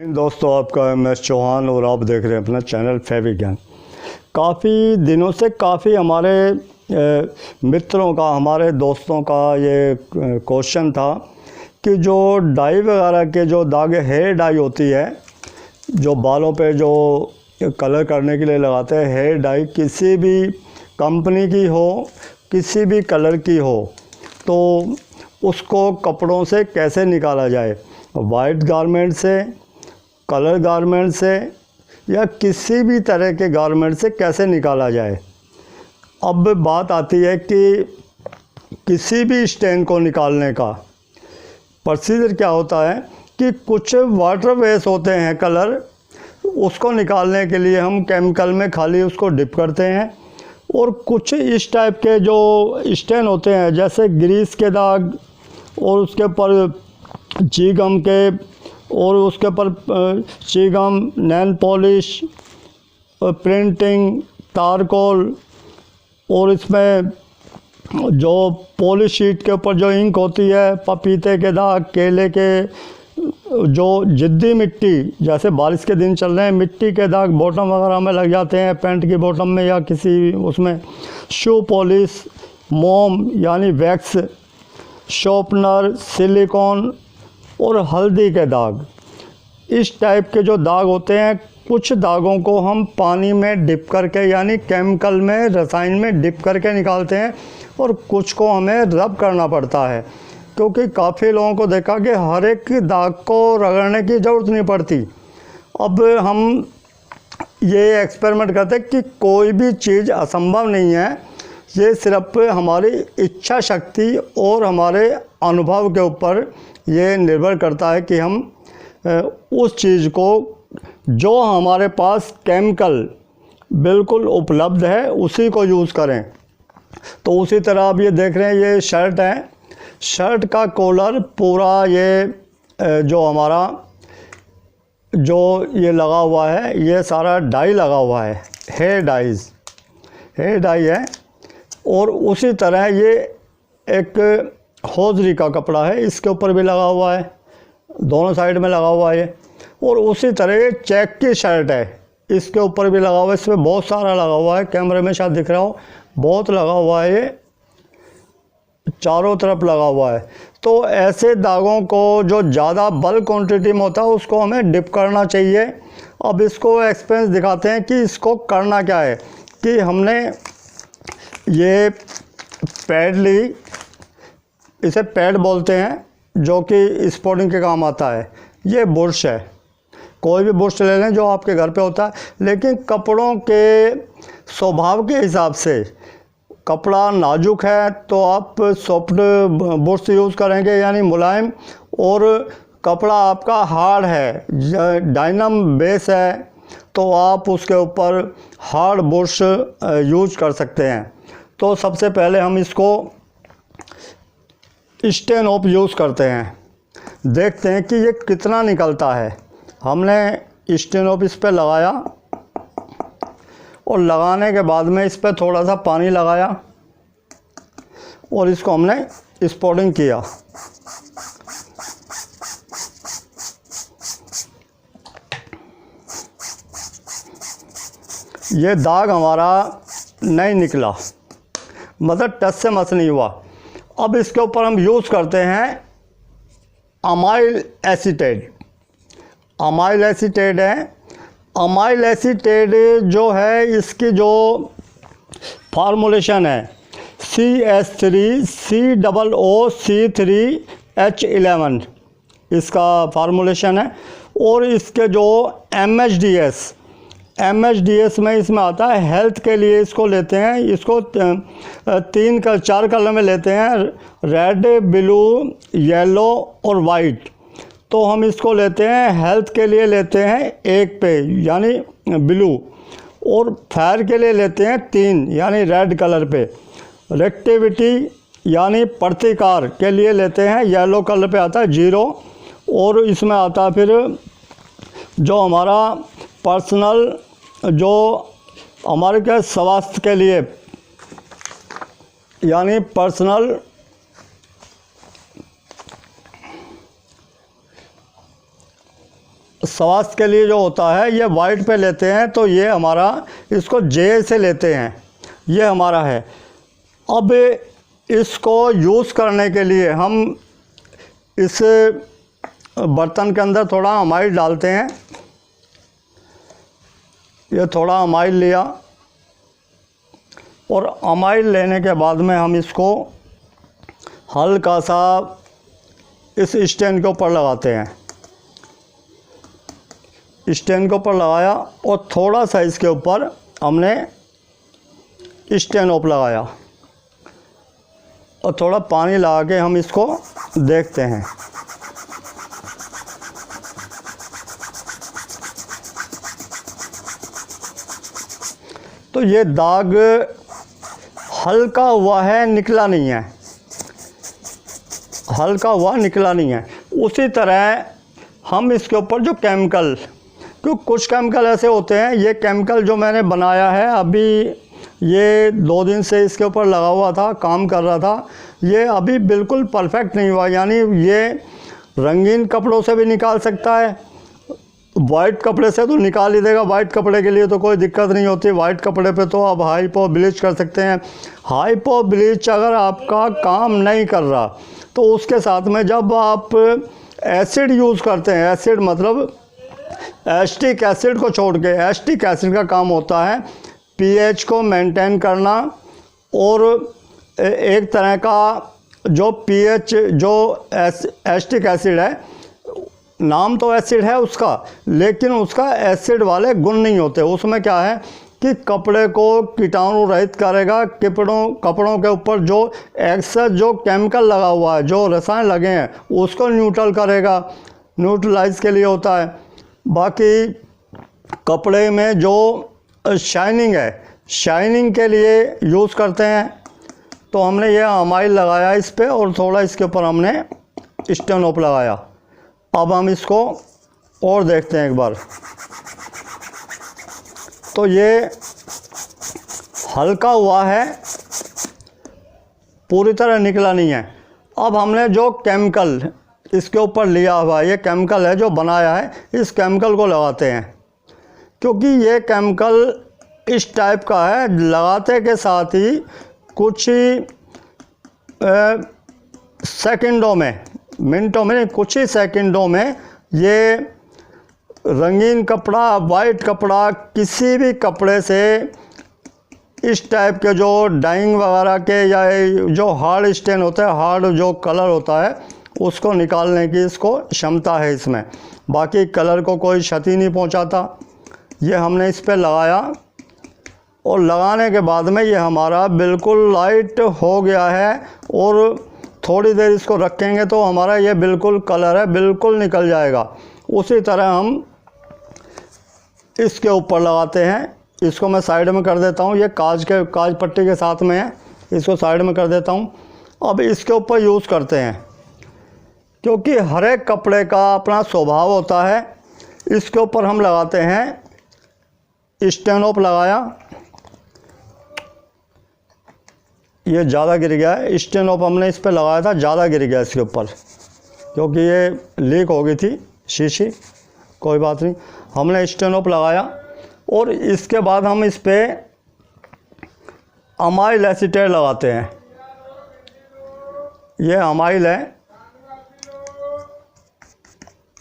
दोस्तों, आपका MS चौहान और आप देख रहे हैं अपना चैनल फैवी ज्ञान। काफ़ी दिनों से काफ़ी हमारे मित्रों का, हमारे दोस्तों का ये क्वेश्चन था कि जो डाई वगैरह के जो दाग, हेयर डाई होती है जो बालों पे जो कलर करने के लिए लगाते हैं, हेयर डाई किसी भी कंपनी की हो, किसी भी कलर की हो, तो उसको कपड़ों से कैसे निकाला जाए, वाइट गारमेंट से, कलर गारमेंट से या किसी भी तरह के गारमेंट से कैसे निकाला जाए। अब बात आती है कि किसी भी स्टेन को निकालने का प्रोसीजर क्या होता है कि कुछ वाटर बेस होते हैं कलर, उसको निकालने के लिए हम केमिकल में खाली उसको डिप करते हैं, और कुछ इस टाइप के जो स्टेन होते हैं जैसे ग्रीस के दाग और उसके ऊपर चीगम के, और उसके ऊपर चीगम, नेल पॉलिश, प्रिंटिंग, तारकोल, और इसमें जो पॉलिश शीट के ऊपर जो इंक होती है, पपीते के दाग, केले के, जो जिद्दी मिट्टी, जैसे बारिश के दिन चल रहे हैं, मिट्टी के दाग बॉटम वगैरह में लग जाते हैं, पैंट की बॉटम में या किसी उसमें, शू पॉलिश, मोम यानी वैक्स, शॉर्पनर, सिलिकॉन और हल्दी के दाग, इस टाइप के जो दाग होते हैं, कुछ दागों को हम पानी में डिप करके यानी केमिकल में, रसायन में डिप करके निकालते हैं, और कुछ को हमें रब करना पड़ता है, क्योंकि काफ़ी लोगों को देखा कि हर एक दाग को रगड़ने की ज़रूरत नहीं पड़ती। अब हम ये एक्सपेरिमेंट करते हैं कि कोई भी चीज़ असंभव नहीं है, ये सिर्फ हमारी इच्छा शक्ति और हमारे अनुभव के ऊपर ये निर्भर करता है कि हम उस चीज़ को, जो हमारे पास केमिकल बिल्कुल उपलब्ध है, उसी को यूज़ करें। तो उसी तरह आप ये देख रहे हैं, ये शर्ट है, शर्ट का कॉलर पूरा ये जो हमारा जो ये लगा हुआ है, ये सारा डाई लगा हुआ है, हेयर डाई है। और उसी तरह ये एक हौजरी का कपड़ा है, इसके ऊपर भी लगा हुआ है, दोनों साइड में लगा हुआ है। और उसी तरह ये चेक की शर्ट है, इसके ऊपर भी लगा हुआ है, इसमें बहुत सारा लगा हुआ है, कैमरे में शायद दिख रहा हो, बहुत लगा हुआ है, ये चारों तरफ लगा हुआ है। तो ऐसे दागों को जो ज़्यादा बल्क क्वांटिटी में होता है, उसको हमें डिप करना चाहिए। अब इसको एक्सपीरियंस दिखाते हैं कि इसको करना क्या है। कि हमने ये पैड ली, इसे पैड बोलते हैं, जो कि स्पॉटिंग के काम आता है। ये बुरश है, कोई भी बुरश ले लें जो आपके घर पे होता है, लेकिन कपड़ों के स्वभाव के हिसाब से, कपड़ा नाजुक है तो आप सॉफ्ट बुरश यूज़ करेंगे यानी मुलायम, और कपड़ा आपका हार्ड है, डायनम बेस है, तो आप उसके ऊपर हार्ड बुरश यूज कर सकते हैं। तो सबसे पहले हम इसको स्टेन ऑफ यूज़ करते हैं, देखते हैं कि ये कितना निकलता है। हमने स्टेन ऑफ इस पर लगाया, और लगाने के बाद में इस पर थोड़ा सा पानी लगाया, और इसको हमने स्पॉटिंग किया। ये दाग हमारा नहीं निकला, मतलब टच से मस नहीं हुआ। अब इसके ऊपर हम यूज़ करते हैं अमाइल एसीटेट। अमाइल एसीटेट है, अमाइल एसीटेट जो है, इसकी जो फार्मूलेशन है CH3COOC3H11, इसका फार्मूलेशन है। और इसके जो MHDS में इसमें आता है, हेल्थ के लिए इसको लेते हैं, इसको 4 कलर में लेते हैं, रेड, ब्लू, येलो और वाइट। तो हम इसको लेते हैं, हेल्थ के लिए लेते हैं 1 पे यानी ब्लू, और फायर के लिए लेते हैं 3 यानी रेड कलर पे, रेक्टिविटी यानी प्रतिकार के लिए लेते हैं, येलो कलर पे आता है 0, और इसमें आता है फिर जो हमारा पर्सनल, जो हमारे के स्वास्थ्य के लिए यानी पर्सनल स्वास्थ्य के लिए जो होता है ये वाइट पे लेते हैं, तो ये हमारा इसको जे से लेते हैं, ये हमारा है। अब इसको यूज़ करने के लिए हम इस बर्तन के अंदर थोड़ा अमाइल डालते हैं। ये थोड़ा अमाइल लिया और अमाइल लेने के बाद में हम इसको हल्का सा इस स्टैंड के ऊपर लगाते हैं। स्टैंड के ऊपर लगाया और थोड़ा सा इसके ऊपर हमने स्टैंड ऑफ लगाया और थोड़ा पानी लगा के हम इसको देखते हैं। तो ये दाग हल्का हुआ है, निकला नहीं है, हल्का हुआ निकला नहीं है। उसी तरह हम इसके ऊपर जो केमिकल, क्योंकि कुछ केमिकल ऐसे होते हैं, ये केमिकल जो मैंने बनाया है अभी, ये 2 दिन से इसके ऊपर लगा हुआ था, काम कर रहा था, ये अभी बिल्कुल परफेक्ट नहीं हुआ। यानी ये रंगीन कपड़ों से भी निकाल सकता है, वाइट कपड़े से तो निकाल ही देगा। वाइट कपड़े के लिए तो कोई दिक्कत नहीं होती। वाइट कपड़े पे तो आप हाइपो ब्लीच कर सकते हैं। हाइपो ब्लीच अगर आपका काम नहीं कर रहा तो उसके साथ में जब आप एसिड यूज़ करते हैं, एसिड मतलब एसिटिक एसिड को छोड़ के, एसिटिक एसिड का काम होता है पीएच को मेंटेन करना और एक तरह का जो पीएच जो एसिटिक एसिड है, नाम तो एसिड है उसका, लेकिन उसका एसिड वाले गुण नहीं होते। उसमें क्या है कि कपड़े को कीटाणु रहित करेगा, कपड़ों के ऊपर जो एक्सेस जो केमिकल लगा हुआ है, जो रसायन लगे हैं, उसको न्यूट्रल करेगा, न्यूट्रलाइज के लिए होता है। बाकी कपड़े में जो शाइनिंग है, शाइनिंग के लिए यूज़ करते हैं। तो हमने ये अमाइल लगाया इस पर और थोड़ा इसके ऊपर हमने स्टेनोप लगाया। अब हम इसको और देखते हैं एक बार। तो ये हल्का हुआ है, पूरी तरह निकला नहीं है। अब हमने जो केमिकल इसके ऊपर लिया हुआ, ये केमिकल है जो बनाया है, इस केमिकल को लगाते हैं। क्योंकि ये केमिकल इस टाइप का है, लगाते के साथ ही कुछ ही सेकंडों में, मिनटों में, कुछ ही सेकंडों में ये रंगीन कपड़ा, वाइट कपड़ा, किसी भी कपड़े से इस टाइप के जो डाइंग वगैरह के या जो हार्ड स्टेन होता है, हार्ड जो कलर होता है, उसको निकालने की इसको क्षमता है इसमें। बाकी कलर को कोई क्षति नहीं पहुंचाता। ये हमने इस पे लगाया और लगाने के बाद में ये हमारा बिल्कुल लाइट हो गया है और थोड़ी देर इसको रखेंगे तो हमारा ये बिल्कुल कलर है, बिल्कुल निकल जाएगा। उसी तरह हम इसके ऊपर लगाते हैं। इसको मैं साइड में कर देता हूँ, ये कांच पट्टी के साथ में है, इसको साइड में कर देता हूँ। अब इसके ऊपर यूज़ करते हैं, क्योंकि हर एक कपड़े का अपना स्वभाव होता है। इसके ऊपर हम लगाते हैं स्टेनोप लगाया, ये ज़्यादा गिर गया है। स्टेनोप हमने इस पर लगाया था, ज़्यादा गिर गया इसके ऊपर, क्योंकि ये लीक हो गई थी शीशी। कोई बात नहीं, हमने स्टेनोप लगाया और इसके बाद हम इस पर अमाइल एसीटेट लगाते हैं। ये अमाइल है,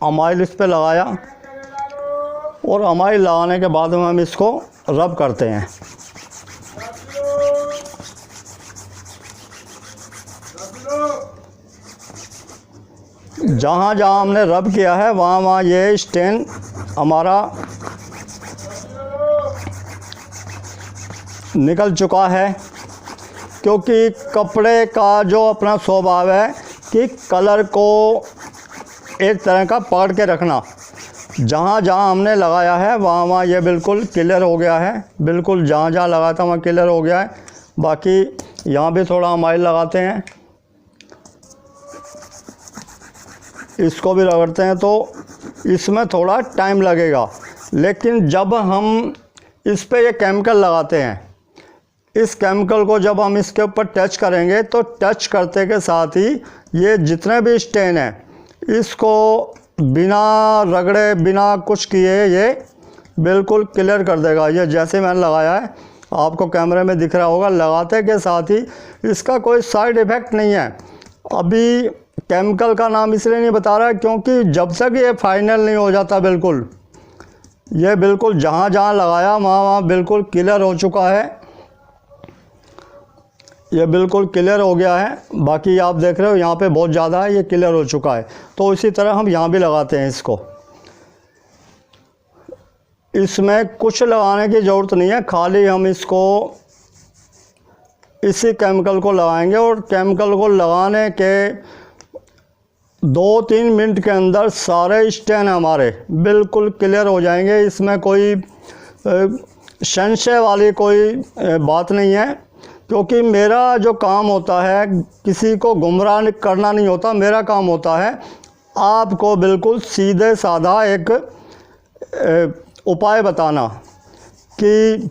अमाइल इस पर लगाया और अमाइल लगाने के बाद में हम इसको रब करते हैं। जहाँ जहाँ हमने रब किया है वहाँ वहाँ ये स्टेन हमारा निकल चुका है। क्योंकि कपड़े का जो अपना स्वभाव है कि कलर को एक तरह का पकड़ के रखना, जहाँ जहाँ हमने लगाया है वहाँ वहाँ ये बिल्कुल क्लियर हो गया है। बिल्कुल जहाँ जहाँ लगाया था वहाँ क्लियर हो गया है। बाकी यहाँ भी थोड़ा अमाइल लगाते हैं, इसको भी रगड़ते हैं, तो इसमें थोड़ा टाइम लगेगा। लेकिन जब हम इस पे ये केमिकल लगाते हैं, इस केमिकल को जब हम इसके ऊपर टच करेंगे तो टच करते के साथ ही ये जितने भी स्टेन हैं इसको बिना रगड़े बिना कुछ किए ये बिल्कुल क्लियर कर देगा। ये जैसे मैंने लगाया है आपको कैमरे में दिख रहा होगा, लगाते के साथ ही इसका कोई साइड इफ़ेक्ट नहीं है। अभी केमिकल का नाम इसलिए नहीं बता रहा है क्योंकि जब तक ये फाइनल नहीं हो जाता बिल्कुल, ये बिल्कुल जहाँ जहाँ लगाया वहाँ बिल्कुल क्लियर हो चुका है। ये बिल्कुल क्लियर हो गया है। बाकी आप देख रहे हो यहाँ पे बहुत ज़्यादा है, ये क्लियर हो चुका है। तो इसी तरह हम यहाँ भी लगाते हैं इसको। इसमें कुछ लगाने की ज़रूरत नहीं है, खाली हम इसको इसी केमिकल को लगाएंगे और केमिकल को लगाने के 2-3 मिनट के अंदर सारे स्टेन हमारे बिल्कुल क्लियर हो जाएंगे। इसमें कोई संशय वाली कोई बात नहीं है, क्योंकि मेरा जो काम होता है किसी को गुमराह करना नहीं होता। मेरा काम होता है आपको बिल्कुल सीधे साधा एक उपाय बताना कि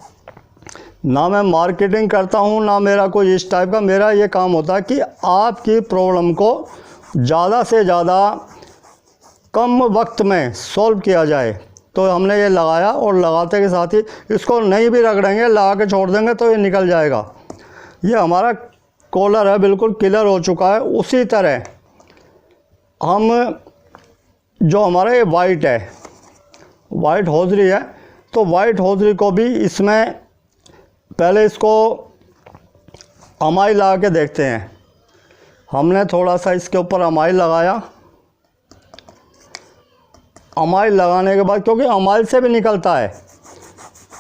ना मैं मार्केटिंग करता हूँ ना मेरा कोई इस टाइप का। मेरा ये काम होता है कि आपकी प्रॉब्लम को ज़्यादा से ज़्यादा कम वक्त में सॉल्व किया जाए। तो हमने ये लगाया और लगाते के साथ ही इसको नहीं भी रगड़ेंगे, लगा के छोड़ देंगे तो ये निकल जाएगा। ये हमारा कॉलर है, बिल्कुल क्लियर हो चुका है। उसी तरह हम जो हमारा ये वाइट है, वाइट होजरी है, तो वाइट होजरी को भी इसमें पहले इसको अमाई लगा के देखते हैं। हमने थोड़ा सा इसके ऊपर अमाई लगाया। अमाई लगाने के बाद, क्योंकि अमाई से भी निकलता है,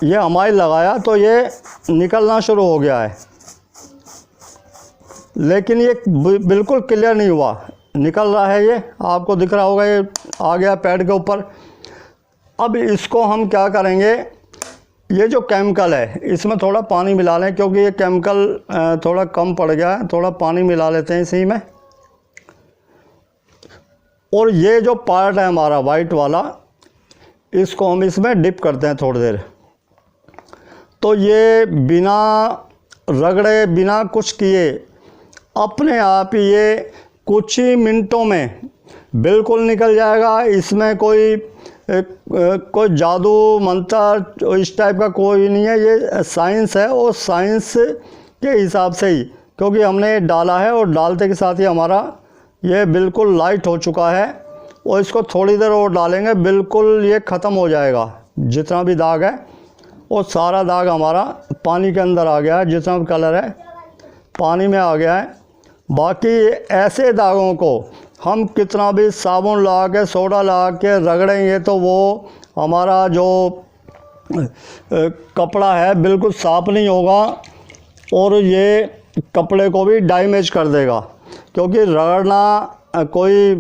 ये अमाई लगाया तो ये निकलना शुरू हो गया है, लेकिन ये बिल्कुल क्लियर नहीं हुआ। निकल रहा है, ये आपको दिख रहा होगा, ये आ गया पैड के ऊपर। अब इसको हम क्या करेंगे, ये जो केमिकल है इसमें थोड़ा पानी मिला लें, क्योंकि ये केमिकल थोड़ा कम पड़ गया है। थोड़ा पानी मिला लेते हैं इसी में। और ये जो पार्ट है हमारा वाइट वाला, इसको हम इसमें डिप करते हैं थोड़ी देर। तो ये बिना रगड़े बिना कुछ किए अपने आप ही ये कुछ ही मिनटों में बिल्कुल निकल जाएगा। इसमें कोई जादू मंत्र इस टाइप का कोई नहीं है। ये साइंस है और साइंस के हिसाब से ही, क्योंकि हमने डाला है और डालते के साथ ही हमारा ये बिल्कुल लाइट हो चुका है। और इसको थोड़ी देर और डालेंगे, बिल्कुल ये ख़त्म हो जाएगा जितना भी दाग है। और सारा दाग हमारा पानी के अंदर आ गया है, जितना भी कलर है पानी में आ गया है। बाकी ऐसे दागों को हम कितना भी साबुन लगा के सोडा लगा के रगड़ेंगे तो वो हमारा जो कपड़ा है बिल्कुल साफ़ नहीं होगा और ये कपड़े को भी डैमेज कर देगा। क्योंकि रगड़ना कोई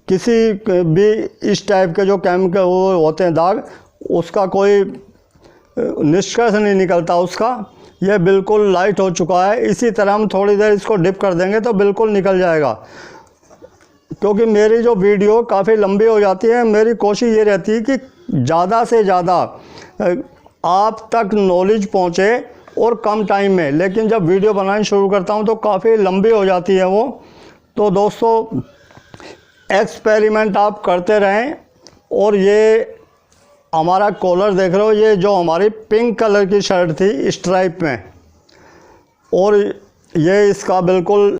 किसी भी इस टाइप के जो केमिकल वो होते हैं दाग, उसका कोई निष्कर्ष नहीं निकलता उसका। ये बिल्कुल लाइट हो चुका है। इसी तरह हम थोड़ी देर इसको डिप कर देंगे तो बिल्कुल निकल जाएगा। क्योंकि मेरी जो वीडियो काफ़ी लंबी हो जाती है, मेरी कोशिश ये रहती है कि ज़्यादा से ज़्यादा आप तक नॉलेज पहुँचे और कम टाइम में। लेकिन जब वीडियो बनानी शुरू करता हूँ तो काफ़ी लंबी हो जाती है वो। तो दोस्तों, एक्सपेरिमेंट आप करते रहें। और ये हमारा कॉलर देख रहे हो, ये जो हमारी पिंक कलर की शर्ट थी स्ट्राइप में, और ये इसका बिल्कुल